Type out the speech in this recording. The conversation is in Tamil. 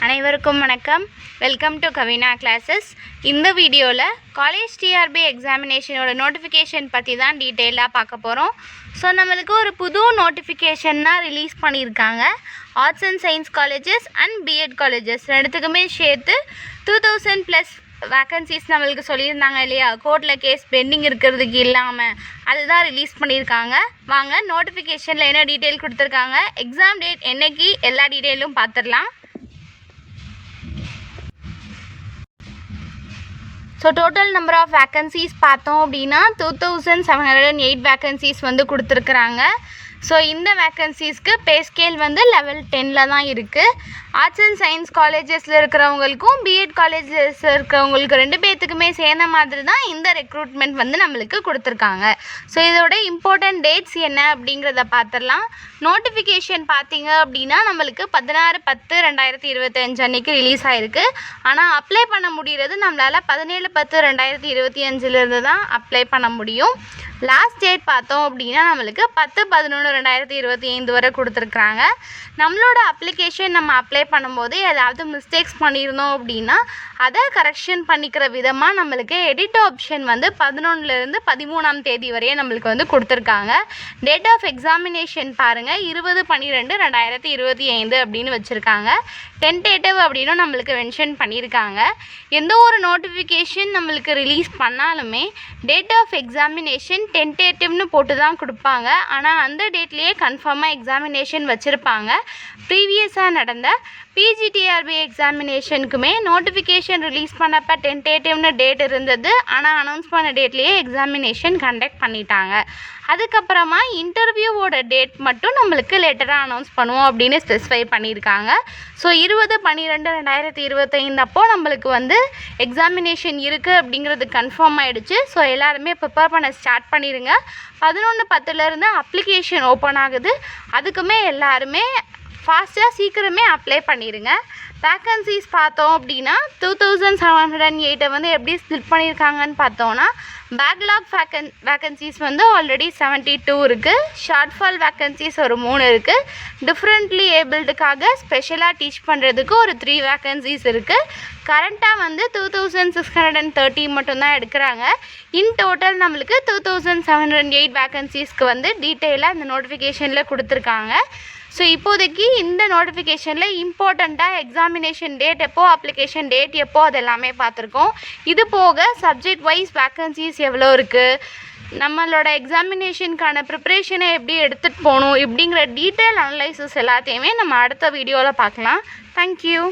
அனைவருக்கும் வணக்கம். Welcome to Kavina classes. இந்த வீடியோவில் காலேஜ் டிஆர்பி எக்ஸாமினேஷனோட நோட்டிஃபிகேஷன் பற்றி தான் டீட்டெயிலாக பார்க்க போகிறோம். ஸோ நம்மளுக்கு ஒரு புது நோட்டிஃபிகேஷன் தான் ரிலீஸ் பண்ணியிருக்காங்க. Arts and science colleges and BEd colleges ரெண்டுத்துக்குமே சேர்த்து 2000+ வேக்கன்சிஸ் நம்மளுக்கு சொல்லியிருந்தாங்க இல்லையா, கோர்ட்டில் கேஸ் பெண்டிங் இருக்கிறதுக்கு இல்லாமல் அதுதான் ரிலீஸ் பண்ணியிருக்காங்க. வாங்க நோட்டிஃபிகேஷனில் என்ன டீட்டெயில் கொடுத்துருக்காங்க, எக்ஸாம் டேட் என்னைக்கு, எல்லா டீட்டெயிலும் பார்த்துடலாம். So total number of vacancies பார்த்தோம் அப்படின்னா 2708 வேக்கன்சிஸ் வந்து கொடுத்துருக்குறாங்க. ஸோ இந்த வேக்கன்சிஸ்க்கு பே ஸ்கேல் வந்து லெவல் 10 தான் இருக்குது. ஆர்ட்ஸ் அண்ட் சயின்ஸ் காலேஜஸில் இருக்கிறவங்களுக்கும் பிஎட் காலேஜஸில் இருக்கிறவங்களுக்கு ரெண்டு பேர்த்துக்குமே சேர்ந்த மாதிரி தான் இந்த ரெக்ரூட்மெண்ட் வந்து நம்மளுக்கு கொடுத்துருக்காங்க. ஸோ இதோட இம்பார்ட்டன்ட் டேட்ஸ் என்ன அப்படிங்கிறத பார்த்துடலாம். நோட்டிஃபிகேஷன் பார்த்தீங்க அப்படின்னா நம்மளுக்கு 16/10/2025 அன்றைக்கி ரிலீஸ் ஆகிருக்கு. ஆனால் அப்ளை பண்ண முடிகிறது நம்மளால் 17/10/2025 தான் அப்ளை பண்ண முடியும். லாஸ்ட் டேட் பார்த்தோம் அப்படின்னா நம்மளுக்கு 10/11/2025 வரை கொடுத்துருக்குறாங்க. நம்மளோட அப்ளிகேஷன் நம்ம அப்ளை பண்ணும்போது ஏதாவது மிஸ்டேக்ஸ் பண்ணியிருந்தோம் அப்படின்னா அதை கரெக்ஷன் பண்ணிக்கிற விதமாக நம்மளுக்கு எடிட் ஆப்ஷன் வந்து 11லேருந்து 13ஆம் தேதி வரையே நம்மளுக்கு வந்து கொடுத்துருக்காங்க. டேட் ஆஃப் எக்ஸாமினேஷன் பாருங்கள் 20/12/2025 அப்படின்னு வச்சுருக்காங்க. டென்டேட்டிவ் அப்படின்னு நம்மளுக்கு மென்ஷன் பண்ணியிருக்காங்க. எந்த ஒரு நோட்டிஃபிகேஷன் நம்மளுக்கு ரிலீஸ் பண்ணாலுமே டேட் ஆஃப் எக்ஸாமினேஷன் டென்டேட்டிவ்னு போட்டு தான் கொடுப்பாங்க. ஆனால் அந்த டேட்லேயே கன்ஃபார்மாக எக்ஸாமினேஷன் வச்சுருப்பாங்க. ப்ரீவியஸாக நடந்த பிஜிடிஆர்பி எக்ஸாமினேஷனுக்குமே நோட்டிஃபிகேஷன் ரிலீஸ் பண்ணப்போ டென்டேட்டிவ்னு டேட் இருந்தது. ஆனால் அனௌன்ஸ் பண்ண டேட்லேயே எக்ஸாமினேஷன் கண்டக்ட் பண்ணிட்டாங்க. அதுக்கப்புறமா இன்டர்வியூவோட டேட் மட்டும் நம்மளுக்கு லேட்டராக அனௌன்ஸ் பண்ணுவோம் அப்படின்னு ஸ்பெசிஃபை பண்ணியிருக்காங்க. ஸோ 20/12/2025 அப்போது நம்மளுக்கு வந்து எக்ஸாமினேஷன் இருக்குது அப்படிங்கிறது கன்ஃபார்ம் ஆகிடுச்சு. ஸோ எல்லாருமே ப்ரிப்பேர் பண்ண ஸ்டார்ட் பண்ணிடுங்க. 11/10 அப்ளிகேஷன் ஓப்பன் ஆகுது. அதுக்குமே எல்லாருமே ஃபாஸ்ட்டாக சீக்கிரமே அப்ளை பண்ணிடுங்க. வேக்கன்சிஸ் பார்த்தோம் அப்படின்னா 2708 வந்து எப்படி ஸ்பிளிட் பண்ணியிருக்காங்கன்னு பார்த்தோன்னா பேக்லாக் வேக்கன்சிஸ் வந்து ஆல்ரெடி 72 இருக்குது. ஷார்ட்ஃபால் வேக்கன்சிஸ் ஒரு 3 இருக்குது. டிஃப்ரெண்ட்லி ஏபிள்டுக்காக ஸ்பெஷலாக டீச் பண்ணுறதுக்கு ஒரு 3 வேக்கன்சிஸ் இருக்குது. கரண்ட்டாக வந்து 2630 மட்டும்தான் எடுக்கிறாங்க. இன் டோட்டல் நம்மளுக்கு 2708 வேக்கன்சிஸ்க்கு வந்து டீட்டெயிலாக இந்த நோட்டிஃபிகேஷனில் கொடுத்துருக்காங்க. ஸோ இப்போதைக்கு இந்த நோட்டிஃபிகேஷனில் இம்பார்ட்டண்ட்டாக எக்ஸாமினேஷன் டேட் எப்போ, அப்ளிகேஷன் டேட் எப்போ, அது எல்லாமே பார்த்துருக்கோம். இது போக சப்ஜெக்ட் வைஸ் வேக்கன்சிஸ் எவ்வளோ இருக்குது, நம்மளோட எக்ஸாமினேஷனுக்கான ப்ரிப்ரேஷனை எப்படி எடுத்துகிட்டு போகணும் இப்படிங்கிற டீட்டெயில் அனலைசிஸ் எல்லாத்தையுமே நம்ம அடுத்த வீடியோவில் பார்க்கலாம். தேங்க்யூ.